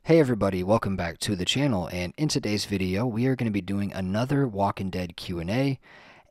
Hey everybody, welcome back to the channel, and in today's video we are going to be doing another Walking Dead Q&A.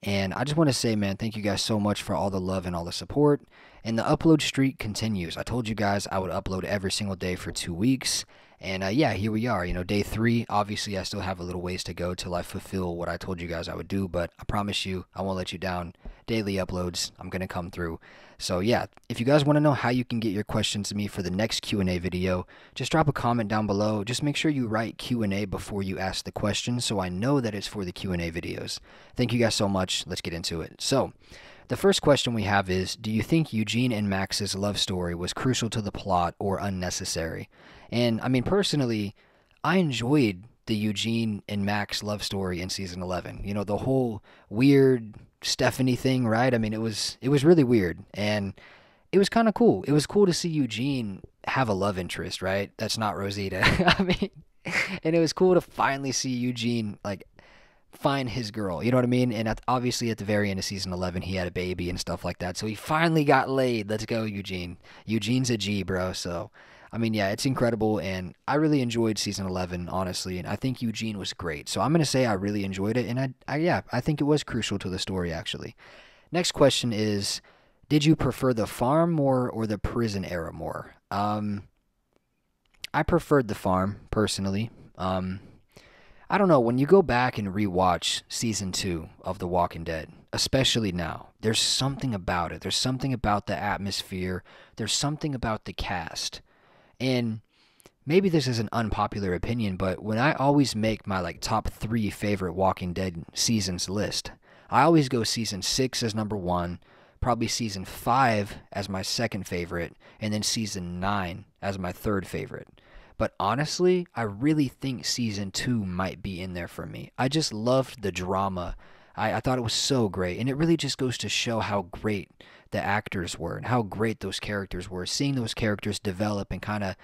And I just want to say, man, thank you guys so much for all the love and all the support. And the upload streak continues. I told you guys I would upload every single day for 2 weeks. And yeah, here we are. Day 3. Obviously, I still have a little ways to go till I fulfill what I told you guys I would do. But I promise you, I won't let you down. Daily uploads, I'm going to come through. So yeah, if you guys want to know how you can get your questions to me for the next Q&A video, just drop a comment down below. Just make sure you write Q&A before you ask the question so I know that it's for the Q&A videos. Thank you guys so much. Let's get into it. So, the first question we have is, do you think Eugene and Max's love story was crucial to the plot or unnecessary? And I mean, personally, I enjoyed the Eugene and Max love story in season 11. The whole weird Stephanie thing, right? I mean, it was really weird, and it was kind of cool. It was cool to see Eugene have a love interest, right? That's not Rosita. I mean, and it was cool to finally see Eugene like find his girl. You know what I mean? And obviously at the very end of season 11, he had a baby and stuff like that. So he finally got laid. Let's go, Eugene. Eugene's a G, bro. So, I mean, yeah, it's incredible. And I really enjoyed season 11, honestly. And I think Eugene was great. So I'm going to say I really enjoyed it. And yeah, I think it was crucial to the story, actually. Next question is, did you prefer the farm more or the prison era more? I preferred the farm, personally. I don't know, when you go back and rewatch season 2 of The Walking Dead, especially now, there's something about it. There's something about the atmosphere. There's something about the cast. And maybe this is an unpopular opinion, but when I always make my top 3 favorite Walking Dead seasons list, I always go season 6 as number 1, probably season 5 as my second favorite, and then season 9 as my third favorite. But honestly, I really think season 2 might be in there for me. I just loved the drama. I thought it was so great. And it really just goes to show how great the actors were and how great those characters were. Seeing those characters develop and kind of,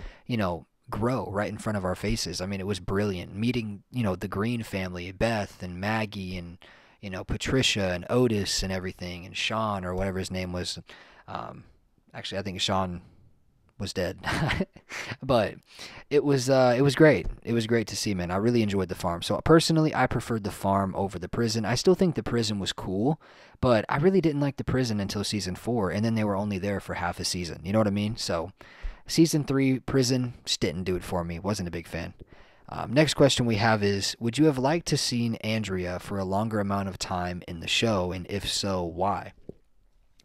grow right in front of our faces. I mean, it was brilliant. Meeting, the Green family, Beth and Maggie and, Patricia and Otis and everything, and Sean or whatever his name was. Actually, I think Sean was dead. But it was great. It was great to see, man. I really enjoyed the farm. So personally, I preferred the farm over the prison. I still think the prison was cool, but I really didn't like the prison until season 4, and then they were only there for half a season. You know what I mean? So season 3 prison just didn't do it for me. Wasn't a big fan. Next question we have is, would you have liked to seen Andrea for a longer amount of time in the show, and if so, why?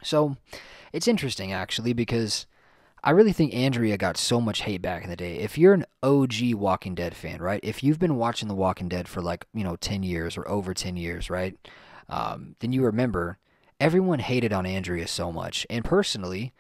So it's interesting, actually, because I really think Andrea got so much hate back in the day. If you're an OG Walking Dead fan, right? If you've been watching The Walking Dead for 10 years or over 10 years, right? Then you remember everyone hated on Andrea so much. And personally,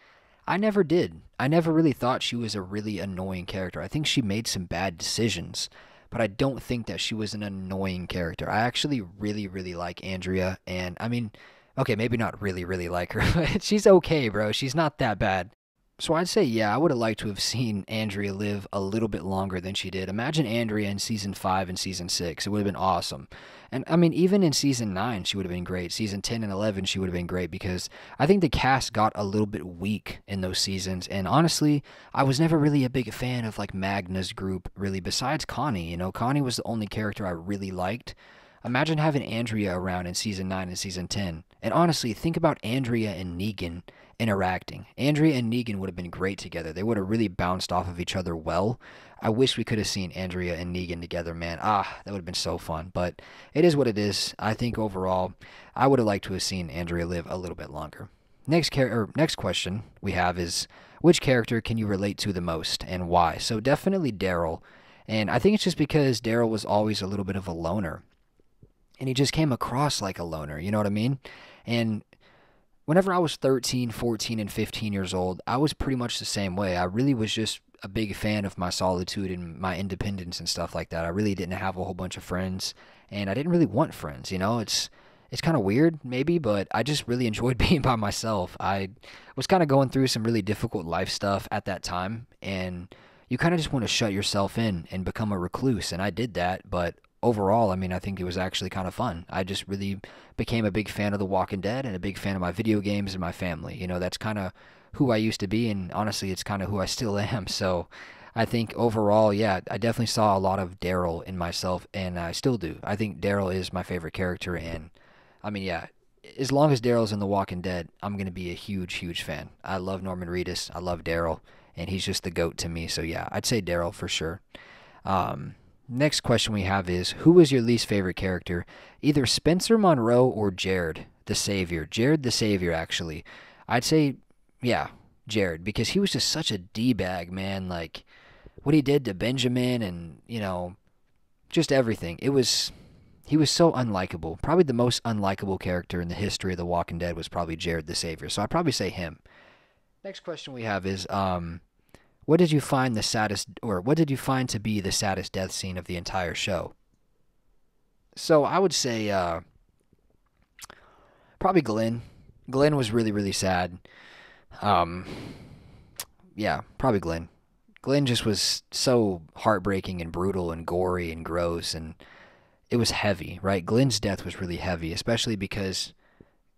I never did. I never really thought she was a really annoying character. I think she made some bad decisions, but I don't think that she was an annoying character. I actually really, really like Andrea. And I mean, okay, maybe not really, really like her, but she's okay, bro. She's not that bad. So I'd say, yeah, I would have liked to have seen Andrea live a little bit longer than she did. Imagine Andrea in season 5 and season 6. It would have been awesome. And I mean, even in season 9, she would have been great. Season 10 and 11, she would have been great because I think the cast got a little bit weak in those seasons. And honestly, I was never really a big fan of Magna's group, really, besides Connie. Connie was the only character I really liked. Imagine having Andrea around in season 9 and season 10. And honestly, think about Andrea and Negan interacting. Andrea and Negan would have been great together. They would have really bounced off of each other well. I wish we could have seen Andrea and Negan together, man. That would have been so fun. But it is what it is. I think overall, I would have liked to have seen Andrea live a little bit longer. Next question we have is, which character can you relate to the most and why? So definitely Daryl. And I think it's just because Daryl was always a little bit of a loner. And he just came across like a loner, you know what I mean? And whenever I was 13, 14, and 15 years old, I was pretty much the same way. I really was just a big fan of my solitude and my independence and stuff like that. I really didn't have a whole bunch of friends, and I didn't really want friends, It's kind of weird, maybe, but I just really enjoyed being by myself. I was kind of going through some really difficult life stuff at that time, and you kind of just want to shut yourself in and become a recluse, and I did that, but overall, I mean, I think it was actually kind of fun. I just really became a big fan of The Walking Dead and a big fan of my video games and my family. That's kind of who I used to be, and honestly, it's kind of who I still am. So I think overall, yeah, I definitely saw a lot of Daryl in myself, and I still do. I think Daryl is my favorite character, and I mean, yeah, as long as Daryl's in The Walking Dead, I'm gonna be a huge, huge fan. I love Norman Reedus. I love Daryl, and he's just the goat to me. So yeah, I'd say Daryl for sure. Next question we have is, who was your least favorite character? Either Spencer Monroe or Jared the Savior. Jared the Savior, actually. I'd say, yeah, Jared, because he was just such a D-bag, man. Like, what he did to Benjamin and, just everything. He was so unlikable. Probably the most unlikable character in the history of The Walking Dead was probably Jared the Savior. So I'd probably say him. Next question we have is, what did you find the saddest, or what did you find to be the saddest death scene of the entire show? So I would say probably Glenn. Glenn was really, really sad. Um, yeah, probably Glenn. Glenn just was so heartbreaking and brutal and gory and gross, and it was heavy, right? Glenn's death was really heavy, especially because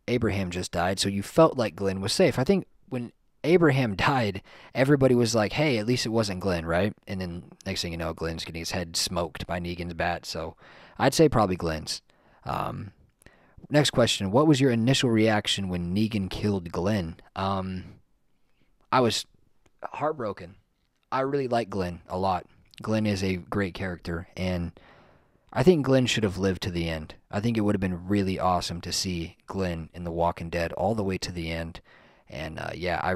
Abraham just died, so you felt like Glenn was safe. I think when Abraham died, everybody was like, hey, at least it wasn't Glenn, right? And then next thing you know, Glenn's getting his head smoked by Negan's bat, so I'd say probably Glenn's. Um, Next question, what was your initial reaction when Negan killed Glenn? I was heartbroken. I really like Glenn a lot. Glenn is a great character, and I think Glenn should have lived to the end. I think it would have been really awesome to see Glenn in The Walking Dead all the way to the end. And yeah, I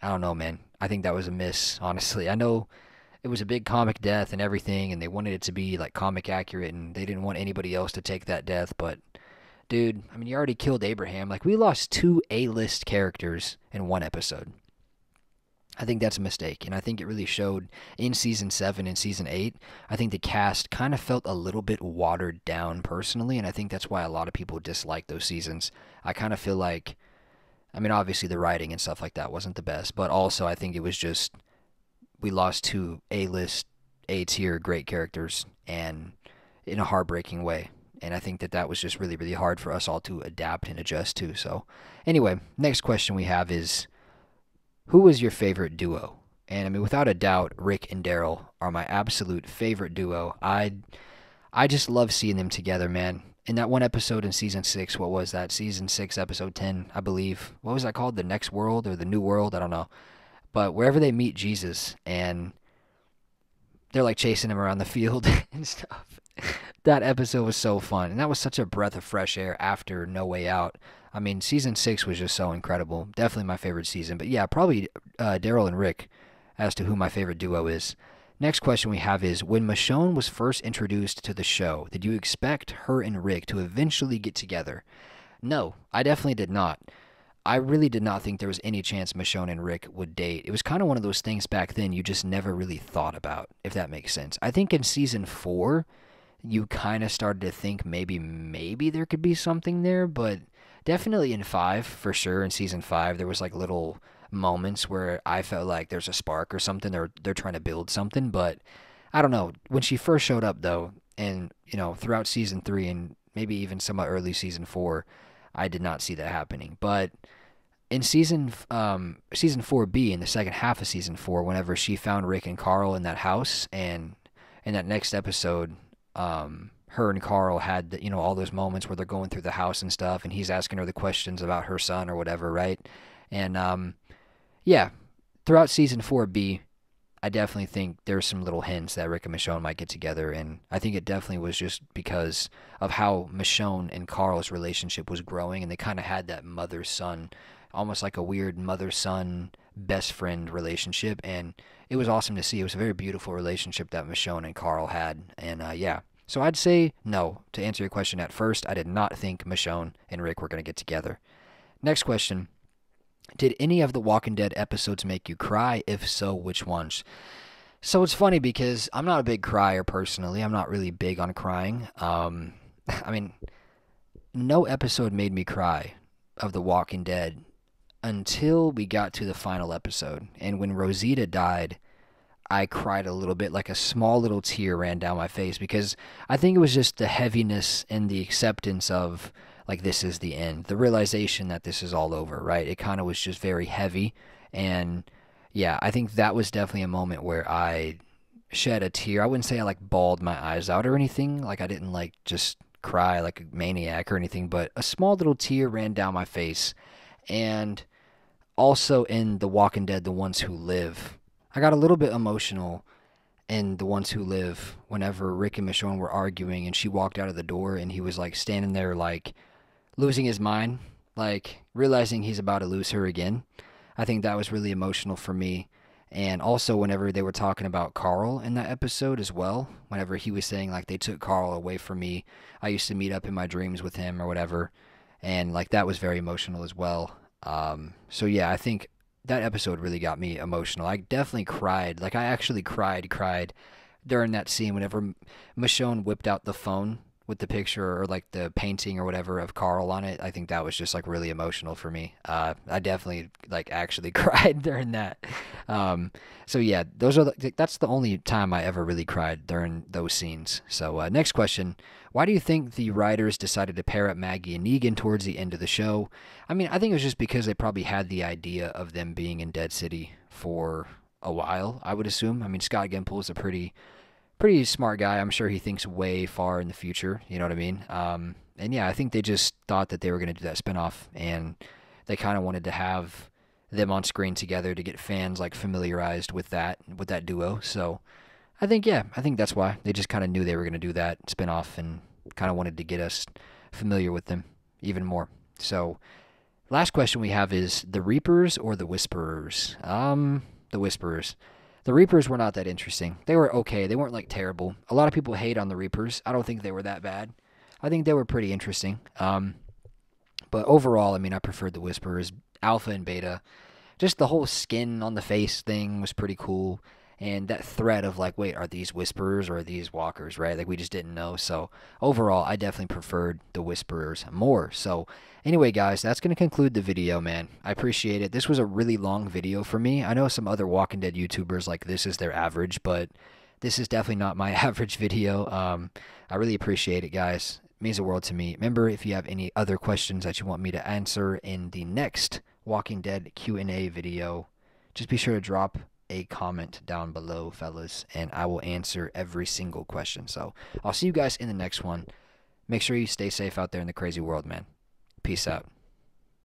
don't know, man. I think that was a miss, honestly. I know it was a big comic death and everything, and they wanted it to be like comic accurate, and they didn't want anybody else to take that death. But, dude, I mean, you already killed Abraham. Like, we lost two A-list characters in one episode. I think that's a mistake, and I think it really showed in Season 7 and Season 8. I think the cast kind of felt a little bit watered down personally, and I think that's why a lot of people dislike those seasons. I kind of feel like, I mean, obviously the writing and stuff like that wasn't the best, but also I think it was just, we lost two A-list, A-tier great characters, and in a heartbreaking way. And I think that that was just really, really hard for us all to adapt and adjust to. So anyway, next question we have is, who was your favorite duo? And I mean, without a doubt, Rick and Daryl are my absolute favorite duo. I just love seeing them together, man. In that one episode in Season 6, what was that? Season 6, Episode 10, I believe. What was that called? The Next World or The New World? I don't know. But wherever they meet Jesus and they're like chasing him around the field and stuff. That episode was so fun. And that was such a breath of fresh air after No Way Out. I mean, Season 6 was just so incredible. Definitely my favorite season. But yeah, probably Daryl and Rick as to who my favorite duo is. Next question we have is, when Michonne was first introduced to the show, did you expect her and Rick to eventually get together? No, I definitely did not. I really did not think there was any chance Michonne and Rick would date. It was kind of one of those things back then you just never really thought about, if that makes sense. I think in Season 4, you kind of started to think maybe there could be something there, but definitely in 5, for sure, in Season 5, there was like little moments where I felt like there's a spark or something. They're trying to build something, but I don't know. When she first showed up, though, and, throughout Season 3 and maybe even somewhat early Season 4, I did not see that happening. But in Season 4B, in the second half of Season 4, whenever she found Rick and Carl in that house, and in that next episode, her and Carl had all those moments where they're going through the house and stuff, and he's asking her the questions about her son or whatever, right? And yeah, throughout Season 4B, I definitely think there's some little hints that Rick and Michonne might get together, and I think it definitely was just because of how Michonne and Carl's relationship was growing, and they kind of had that mother-son, almost like a weird mother-son best friend relationship, and it was awesome to see. It was a very beautiful relationship that Michonne and Carl had, and yeah. So I'd say no. To answer your question at first, I did not think Michonne and Rick were going to get together. Next question. Did any of the Walking Dead episodes make you cry? If so, which ones? So it's funny because I'm not a big crier personally. I'm not really big on crying. I mean, no episode made me cry of The Walking Dead until we got to the final episode. And when Rosita died, I cried a little bit, like a small little tear ran down my face, because I think it was just the heaviness and the acceptance of, like, this is the end. The realization that this is all over, right? It kind of was just very heavy. And Yeah, I think that was definitely a moment where I shed a tear. I wouldn't say I like bawled my eyes out or anything. Like I didn't like just cry like a maniac or anything, but a small little tear ran down my face. And also in The Walking Dead, The Ones Who Live, I got a little bit emotional in The Ones Who Live whenever Rick and Michonne were arguing and she walked out of the door and he was like standing there like losing his mind, like realizing he's about to lose her again. I think that was really emotional for me. And also, whenever they were talking about Carl in that episode as well, whenever he was saying, like, they took Carl away from me, I used to meet up in my dreams with him or whatever. And, like, that was very emotional as well. So, yeah, I think that episode really got me emotional. I definitely cried. Like, I actually cried during that scene whenever Michonne whipped out the phone with the picture or like the painting or whatever of Carl on it. I think that was just like really emotional for me. I definitely like actually cried during that. So yeah, that's the only time I ever really cried during those scenes. So next question: why do you think the writers decided to pair up Maggie and Negan towards the end of the show? I mean, I think it was just because they probably had the idea of them being in Dead City for a while. I would assume. I mean, Scott Gimple is a pretty smart guy. I'm sure he thinks way far in the future. You know what I mean? And yeah, I think they just thought that they were going to do that spinoff, and they kind of wanted to have them on screen together to get fans like familiarized with that duo. So I think yeah, I think that's why they just kind of knew they were going to do that spinoff and kind of wanted to get us familiar with them even more. So last question we have is the Reapers or the Whisperers? The Whisperers. The Reapers were not that interesting. They were okay. They weren't like terrible. A lot of people hate on the Reapers. I don't think they were that bad. I think they were pretty interesting. But overall, I mean, I preferred the Whisperers, Alpha and Beta. Just the whole skin on the face thing was pretty cool. And that threat of like, wait, are these Whisperers or are these Walkers, right? Like we just didn't know. So overall, I definitely preferred the Whisperers more. So anyway, guys, that's going to conclude the video, man. I appreciate it. This was a really long video for me. I know some other Walking Dead YouTubers, like this is their average, but this is definitely not my average video. I really appreciate it, guys. It means the world to me. Remember, if you have any other questions that you want me to answer in the next Walking Dead Q&A video, just be sure to drop a comment down below, fellas, and I will answer every single question. So I'll see you guys in the next one. Make sure you stay safe out there in the crazy world, man. Peace out.